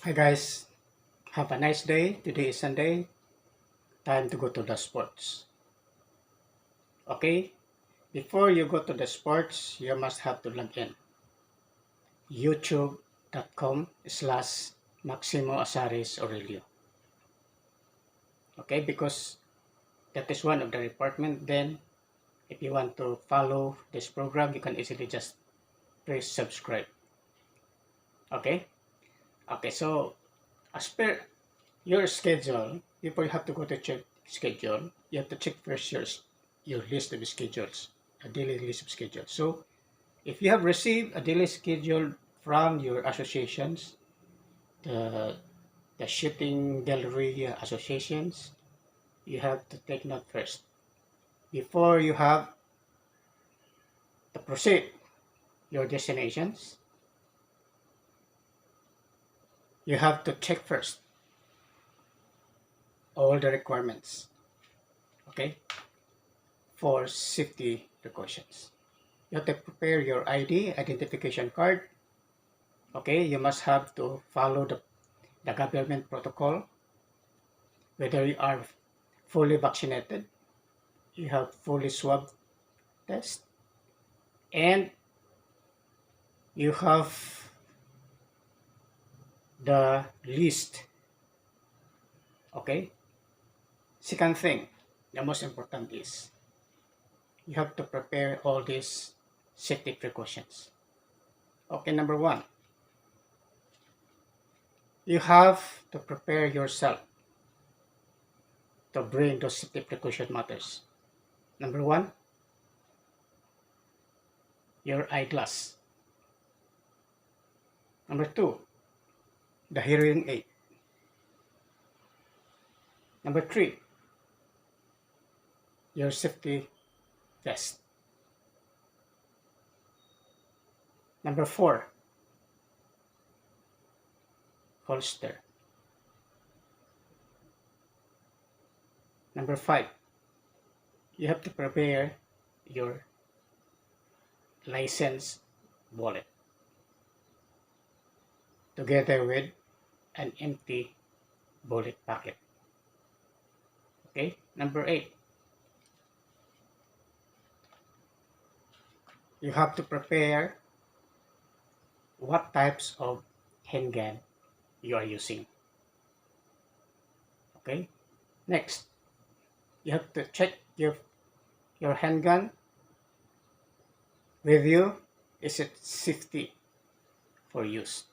Hi guys, have a nice day. Today is Sunday. Time to go to the sports. Okay, before you go to the sports, you must have to log in. youtube.com/ Maximo Azares Aurelio. Okay, because that is one of the requirement. Then, if you want to follow this program, you can easily just press subscribe. Okay, okay. So as per your schedule, before you have to go to check schedule, you have to check first your list of schedules, a daily list of schedules. So if you have received a daily schedule from your associations, the the shooting gallery associations, you have to take note first. Before you have to proceed your destinations, you have to check first all the requirements, okay, for safety precautions. You have to prepare your ID, identification card. Okay, you must have to follow the government protocol, whether you are fully vaccinated, you have fully swab test, and you have the list. Okay, second thing, the most important is you have to prepare all these safety precautions. Okay, number one, you have to prepare yourself to bring those safety precaution matters. Number one, your eyeglass. Number two, the hearing aid. Number three, your safety vest. Number four, holster. Number five, you have to prepare your license wallet together with an empty bullet pocket. Okay. Number eight, you have to prepare what types of handgun you are using. Okay. Next, you have to check your handgun with you. Is it safety for use?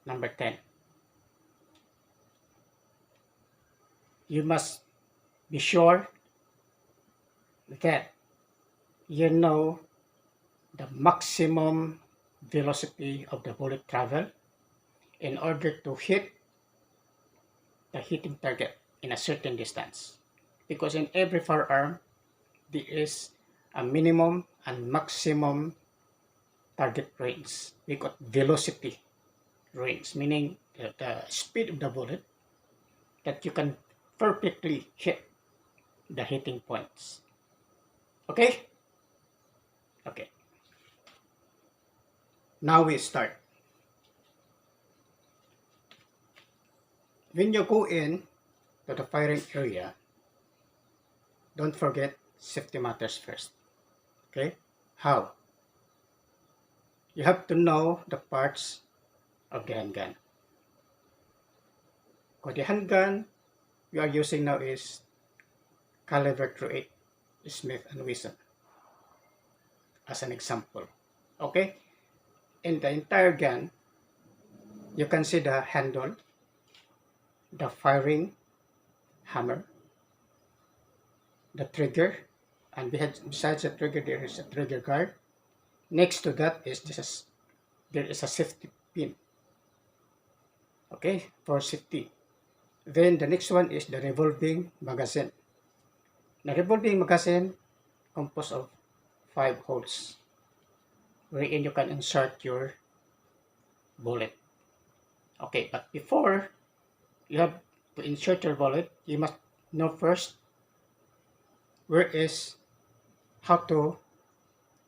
Number 10, you must be sure that you know the maximum velocity of the bullet travel in order to hit the hitting target in a certain distance. Because in every firearm, there is a minimum and maximum target range. We got velocity range, meaning the speed of the bullet that you can perfectly hit the hitting points. Okay? Okay. Now we start. When you go in to the firing area, don't forget safety matters first. Okay? How? You have to know the parts of the handgun. Because the handgun you are using now is caliber .38 Smith & Wesson as an example. Okay? In the entire gun, you can see the handle, the firing hammer, the trigger, and besides the trigger, there is a trigger guard. Next to that is there is a safety pin, okay, for safety. Then the next one is the revolving magazine. The revolving magazine composed of 5 holes, wherein you can insert your bullet. Okay, but before you have to insert your bullet, you must know first where is how to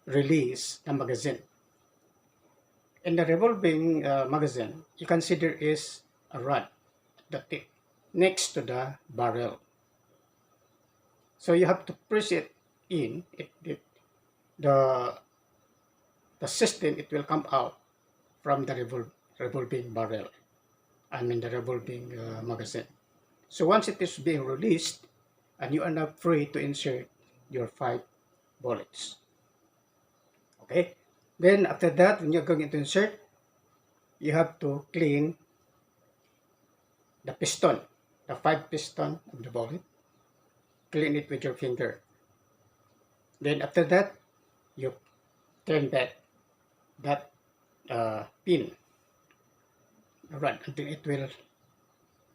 release the magazine. In the revolving magazine, you consider is a rod, the tip, next to the barrel. So you have to press it in. The the system, it will come out from the revolving barrel. I mean the revolving magazine. So once it is being released, and you are now free to insert your 5 bullets. Okay. Then after that, when you're going to insert, you have to clean the piston, the 5 piston of the bullet. Clean it with your finger. Then after that, you turn back that pin rod until it will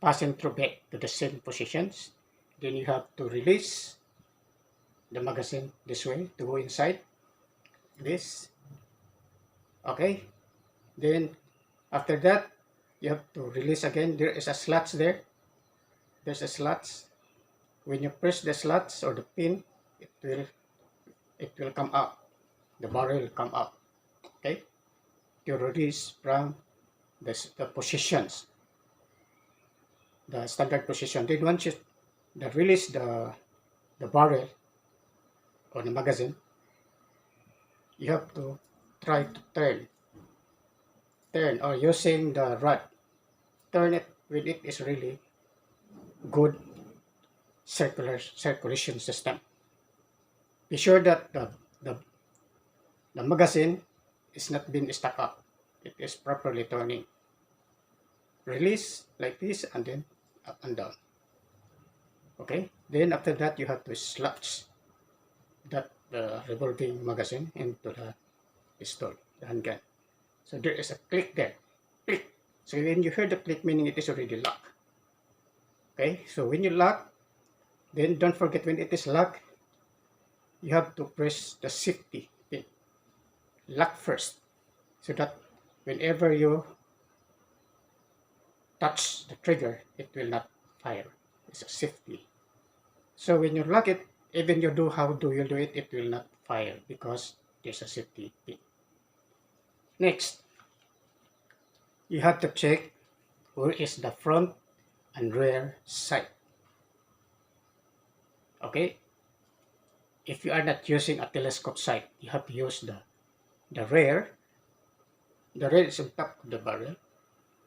passing through back to the same positions. Then you have to release the magazine this way to go inside this. Okay. Then after that, you have to release again. There is a slots there. There's a slots. When you press the slots or the pin, it will come out. The barrel will come out. Okay. To release from the positions, the standard position. Then once you release the barrel or the magazine, you have to try to turn or using the rod, turn it when it is really good circulation system. Be sure that the magazine is not being stuck up. It is properly turning. Release like this and then up and down. Okay. Then after that, you have to slot that revolving magazine into the pistol, the handgun. So there is a click there. Click. So when you hear the click, meaning it is already locked. Okay. So when you lock, then don't forget when it is locked, you have to press the safety pin. Lock first, so that whenever you touch the trigger, it will not fire. It's a safety. So when you lock it, even you do how do you do it, it will not fire because there's a safety pin. Next, you have to check where is the front and rear sight. Okay. If you are not using a telescope sight, you have to use the rear. The rear is on top of the barrel,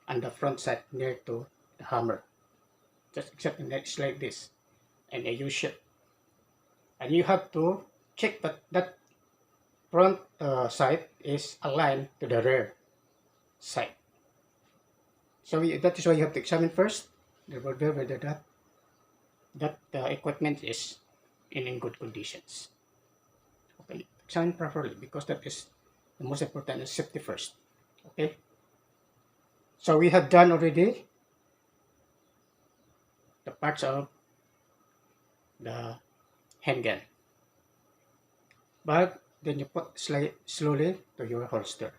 and the front sight near to the hammer. Just except it's like this, and a U shape. And you have to check that front sight is aligned to the rear sight. So that is why you have to examine first the revolver whether that equipment is in good conditions. Okay, examine properly because that is the most important is safety first. Okay. So we have done already the parts of the handgun. But then you put slowly to your holster.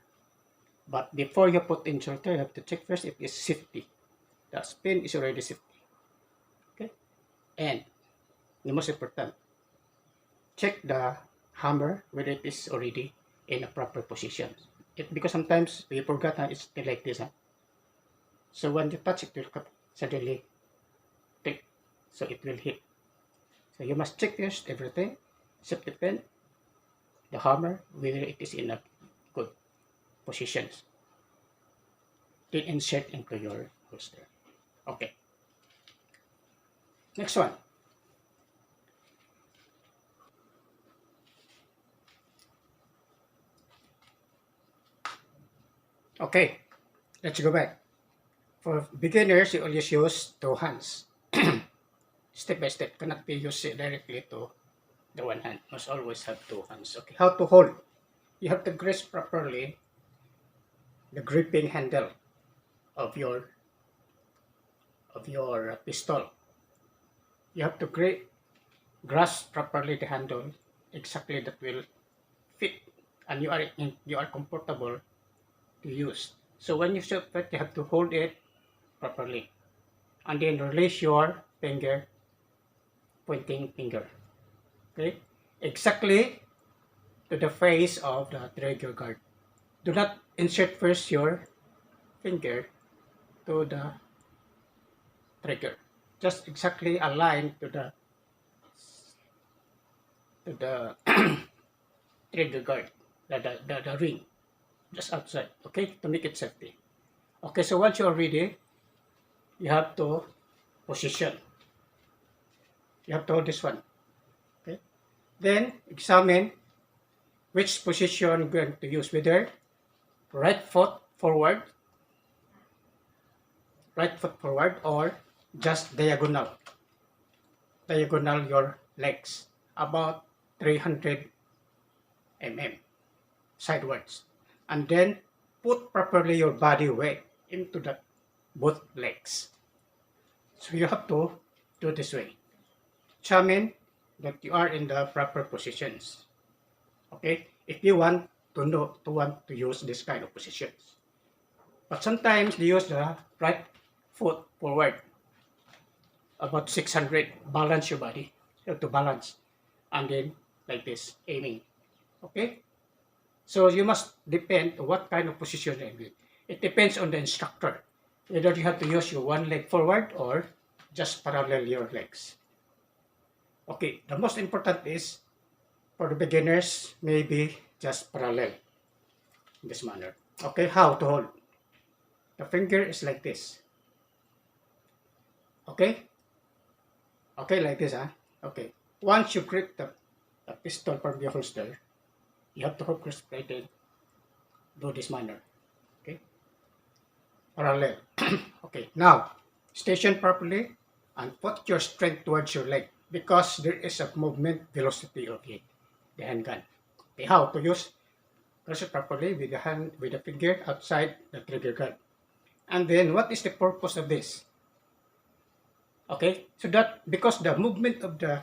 But before you put in holster, you have to check first if it's safety. The spin is already safety. Okay. And the most important, check the hammer whether it is already in a proper position. Because sometimes we forgot it's still like this. So when you touch it, it will suddenly click. So it will hit. So you must check first everything, safety pin, the hammer, whether it is in a good positions. Then insert into your holster. Okay. Next one. Okay, let's go back. For beginners, you always use 2 hands. Step by step, cannot be used directly to the one hand. Must always have 2 hands. Okay, how to hold? You have to grasp properly the gripping handle of your pistol. You have to grasp properly the handle exactly that will fit, and you are comfortable to use. So when you shot it, you have to hold it properly, and then release your finger, pointing finger. Okay, exactly to the face of the trigger guard. do not insert first your finger to the trigger. Just exactly align to the trigger guard, the ring, just outside, okay, to make it safety. Okay, so once you're ready, you have to position. You have to hold this one, okay? Then examine which position you're going to use, whether right foot forward, or just diagonal your legs, about 300 mm sidewards, and then put properly your body weight into the both legs. So you have to do this way. Examine that you are in the proper positions. Okay, if you want to use this kind of positions, but sometimes they use the right foot forward, about 600. Balance your body. You have to balance, and then like this, aiming. Okay. So you must depend on what kind of position you're in. It depends on the instructor, whether you have to use your one leg forward or just parallel your legs. Okay, the most important is for the beginners, maybe just parallel in this manner. Okay, how to hold? The finger is like this. Okay? Okay, like this, huh? Okay. Once you grip the pistol from your holster, you have to hold cross-plated, do this manner. Okay? Parallel. Okay, now, station properly and put your strength towards your leg because there is a movement velocity of the handgun. Okay, how to use? Press it properly with the hand, with the finger outside the trigger gun. And then, what is the purpose of this? Okay, so that because the movement of the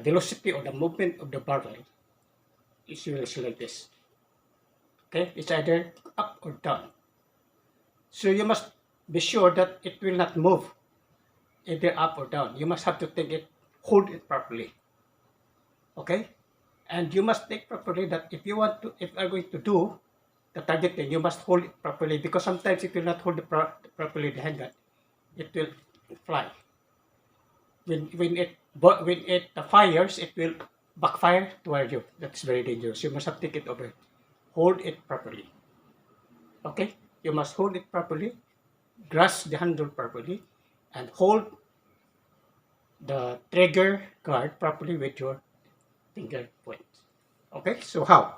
velocity or the movement of the barrel is usually like this. Okay, it's either up or down. So you must be sure that it will not move either up or down. You must have to take it, hold it properly. Okay, and you must take properly that if you are going to do the targeting, you must hold it properly because sometimes if you not hold it properly the handgun, it will fly. When it fires, it will backfire toward you. That's very dangerous. You must have to take it over. Hold it properly. Okay? You must hold it properly, grasp the handle properly, and hold the trigger guard properly with your finger points. Okay? So how?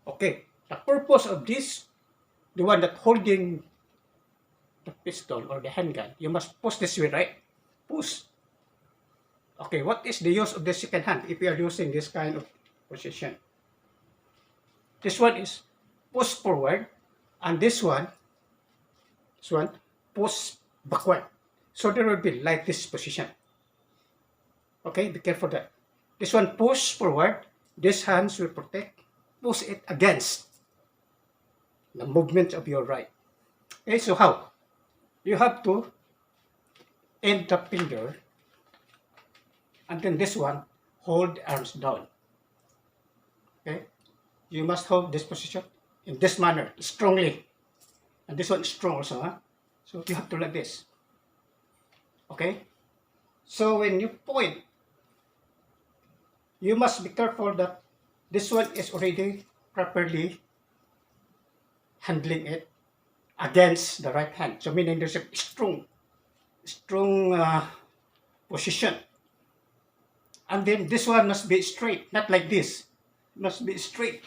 Okay. The purpose of this, the one that holding the pistol or the handgun, you must push this way, right? Push. Okay, what is the use of the second hand if you are using this kind of position? This one is push forward, and this one push backward. So there will be like this position. Okay, be careful that. This one push forward, this hands will protect, push it against the movement of your right. Okay, so how? You have to end the finger, and then this one, hold the arms down. Okay? You must hold this position in this manner, strongly. And this one is strong also, huh? So you have to like this. Okay? So when you point, you must be careful that this one is already properly handling it against the right hand. So meaning there's a strong position. And then this one must be straight, not like this. It must be straight.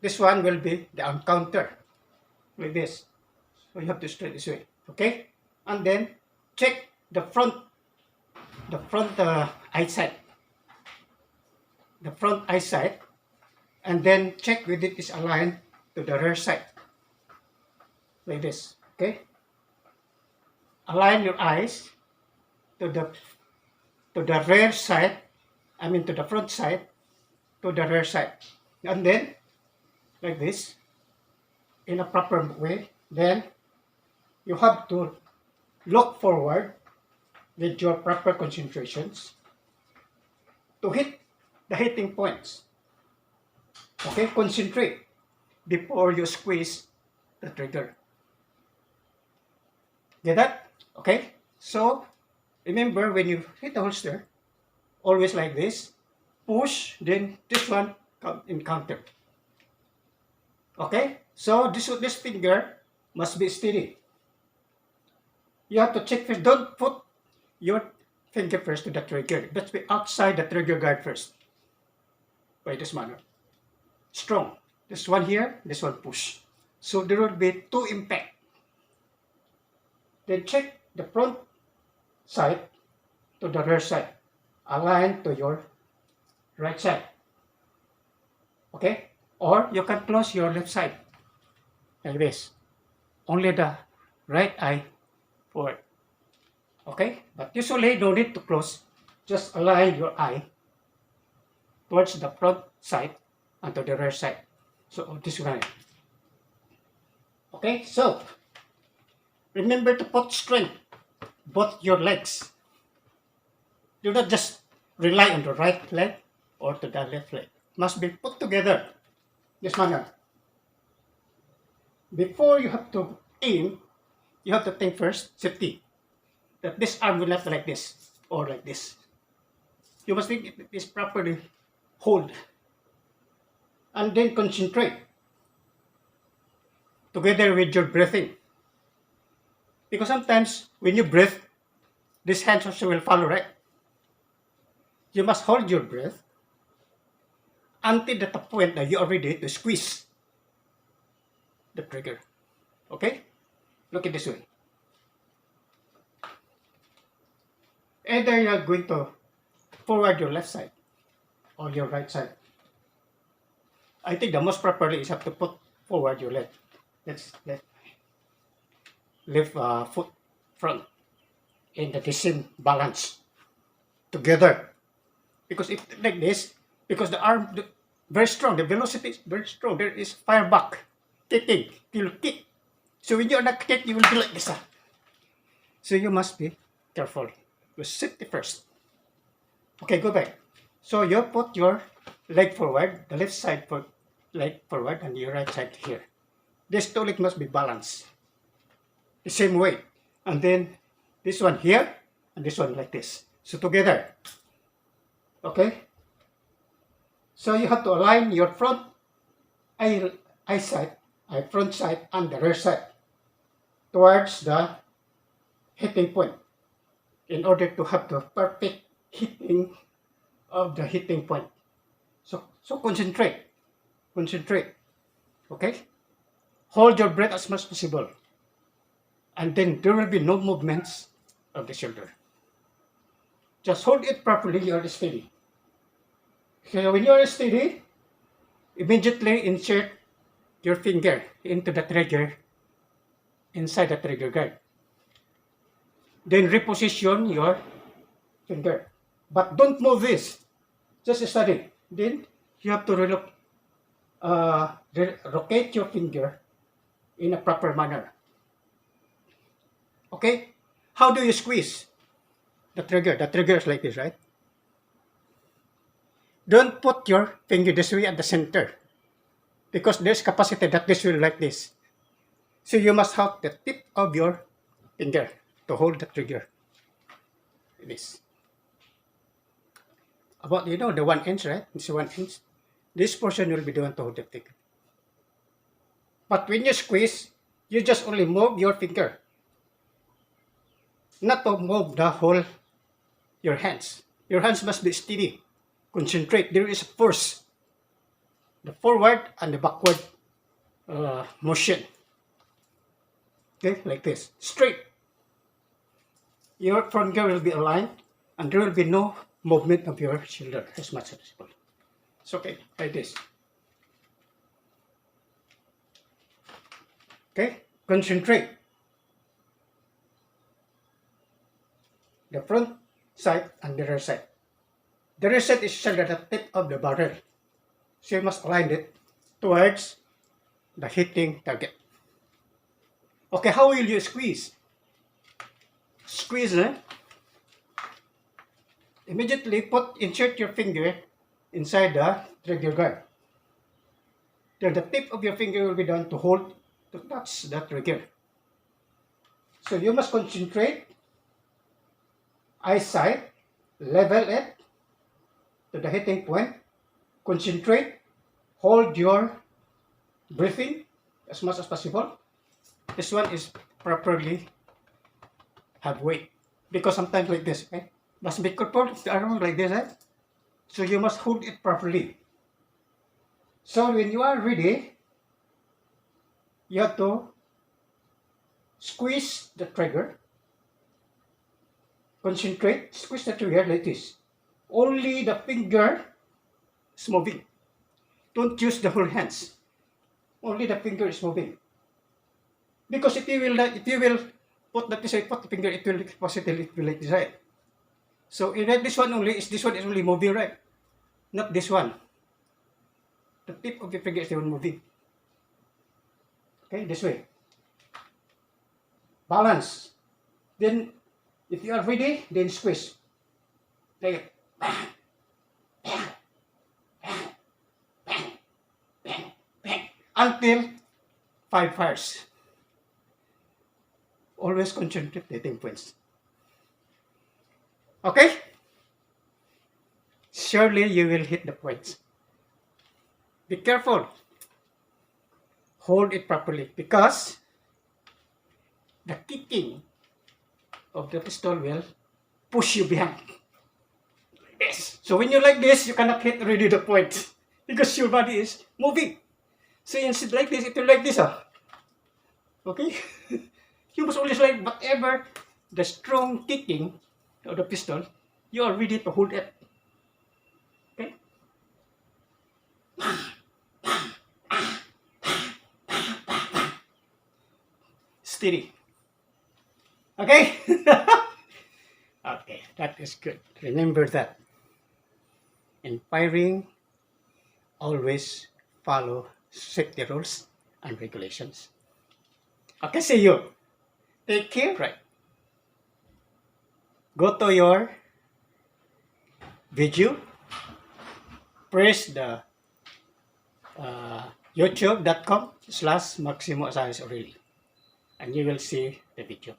This one will be the counter, like this. So you have to straight this way, okay? And then check the front eyesight. The front eyesight, and then check whether it is aligned to the rear side, like this, okay? Align your eyes to the rear side, to the front side, to the rear side, and then like this, in a proper way. Then you have to look forward with your proper concentrations to hit the hitting points. Okay, concentrate before you squeeze the trigger. Get that? Okay? So, remember when you hit the holster, always like this, push, then this one come in counter. Okay? So, this finger must be steady. You have to check first. Don't put your finger first to the trigger. Let's be outside the trigger guard first. By this manner. Strong. This one here, this one push. So there will be two impact. Then check the front side to the rear side. Align to your right side. Okay? Or you can close your left side. Like this. Only the right eye forward. Okay? But usually no need to close. Just align your eye towards the front side and to the rear side. So this one. Okay? So remember to put strength both your legs. Do not just rely on the right leg or to the left leg. Must be put together this manner. Before you have to aim, you have to think first safety. That this arm will not like this or like this. You must think it is properly hold and then concentrate together with your breathing. Because sometimes when you breathe, this hands also will follow, right? You must hold your breath until the point that you are ready to squeeze the trigger. Okay? Look at this way. Either you are going to forward your left side or your right side. I think the most properly is have to put forward your leg. Let's lift foot front in the same balance together. Because if like this, because the arm very strong, the velocity is very strong. There is fire back, kicking, you will kick. So when you are not kick, you will be like this. So you must be careful. You safety first. Okay, go back. So you put your leg forward, the left side for leg forward, and your right side here. This two leg must be balanced. The same way. And then this one here, and this one like this. So together. Okay? So you have to align your front eye side, front side, and the rear side towards the hitting point in order to have the perfect hitting of the hitting point. So concentrate. Concentrate. Okay? Hold your breath as much as possible. And then there will be no movements of the shoulder. Just hold it properly, you are steady. So when you are steady, immediately insert your finger into the trigger, inside the trigger guard. Then reposition your finger. But don't move this. Just steady. Then you have to rotate your finger in a proper manner. Okay? How do you squeeze the trigger? The trigger is like this, right? Don't put your finger this way at the center because there's capacity that this will like this. So you must have the tip of your finger to hold the trigger. This. About, the 1 inch, right? This 1 inch. This portion will be the one to hold the trigger. But when you squeeze, you just only move your finger. Not to move the whole, your hands. Your hands must be steady. Concentrate. There is a force. The forward and the backward motion. Okay, like this. Straight. Your front gear will be aligned and there will be no movement of your shoulder as much as possible. It's okay, like this. Okay, concentrate. The front side and the rear side. The rear side is shoulder at the tip of the barrel. So you must align it towards the hitting target. Okay, how will you squeeze? Squeeze, Immediately insert your finger inside the trigger guard. then the tip of your finger will be done to hold, to touch that trigger. So you must concentrate, eyesight, level it to the hitting point, concentrate, hold your breathing as much as possible. This one is properly have weight, because sometimes like this, okay? Must be controlled around like this, right? So you must hold it properly. So when you are ready, you have to squeeze the trigger, concentrate, squeeze the trigger like this. Only the finger is moving. Don't use the whole hands. Only the finger is moving. Because if you will put that this way, put the finger, it will positively it will like this, right? So this one is only moving, right? Not this one. The tip of the finger is the one moving. Okay, this way. Balance. Then, if you are ready, then squeeze. Like it. Until 5 fires. Always concentrate the hitting points. Okay? Surely you will hit the points. Be careful. Hold it properly, because the kicking of the pistol will push you behind. Like this. So when you like this, you cannot hit really the point, because your body is moving. So instead like this, it will like this. Okay? You must always like whatever the strong kicking of the pistol, you are ready to hold it. Okay? Steady. Okay? Okay, that is good. Remember that. In firing, always follow safety rules and regulations. Okay, see you. Take care, right? Go to your video, press the youtube.com/Maximo Asares Aureli, and you will see the video.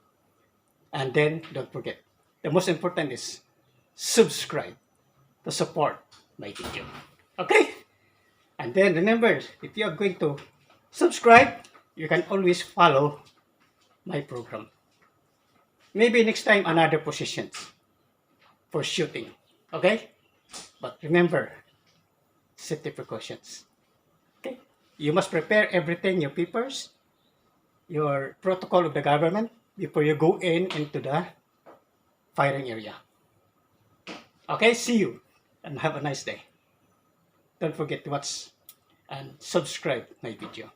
And then don't forget, the most important is subscribe to support my video. Okay? And then remember, if you are going to subscribe, you can always follow my program. Maybe next time another positions for shooting. Okay? But remember, safety precautions. Okay? You must prepare everything, your papers, your protocol of the government before you go into the firing area. Okay? See you and have a nice day. Don't forget to watch and subscribe my video.